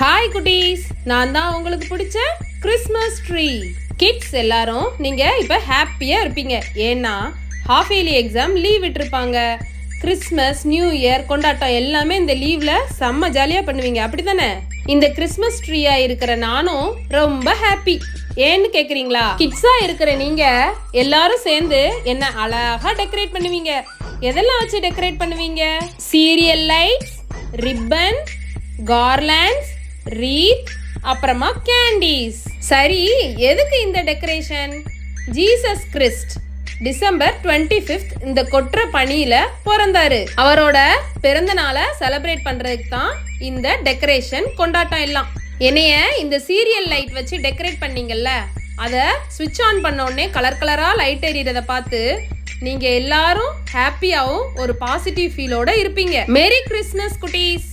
Hi குட்டீஸ், நான் தான் உங்களுக்கு பிடிச்ச கிறிஸ்மஸ் ட்ரீ. கிட்ஸ் எல்லாரும் நீங்க இப்ப ஹாப்பியா இருப்பீங்க. ஏன்னா ஹாஃப் இயர்லி எக்ஸாம் லீவ் விட்டுருப்பாங்க. கிறிஸ்மஸ் நியூ இயர் கொண்டாட்டம் எல்லாமே இந்த லீவ்ல செம்ம ஜாலியா பண்ணுவீங்க, அப்படித்தானே? இந்த கிறிஸ்மஸ் ட்ரீயா இருக்கிற நானும் ரொம்ப ஹாப்பி. ஏன்னு கேக்குறீங்களா? கிட்ஸா இருக்கிற நீங்க எல்லாரும் சேர்ந்து என்ன அழகா டெக்கரேட் பண்ணுவீங்க. எதெல்லாம் வச்சு டெக்கரேட் பண்ணுவீங்க? சீரியல் லைட்ஸ், ரிப்பன், கார்லாண்ட்ஸ், ரீத், அப்புறமா கேண்டீஸ். சரி, எதுக்கு இந்த டெக்கரேஷன்? ஜீசஸ் கிறிஸ்ட் டிசம்பர் 25 இந்த கொற்ற பனியில பிறந்தாரு. அவரோட பிறந்த நாளை செலிப்ரேட் பண்றதுக்கு தான் இந்த டெக்கரேஷன் கொண்டாட்டம் எல்லாம். என்னைய இந்த சீரியல் லைட் வச்சு டெக்கரேட் பண்ணீங்கல்ல, அதை ஸ்விட்ச் ஆன் பண்ண உடனே கலர் கலரா லைட் எரியறத பார்த்து நீங்க எல்லாரும் ஹாப்பியாவும் ஒரு பாசிட்டிவ் ஃபீலோட இருப்பீங்க. மேரி கிறிஸ்மஸ் குட்டீஸ்.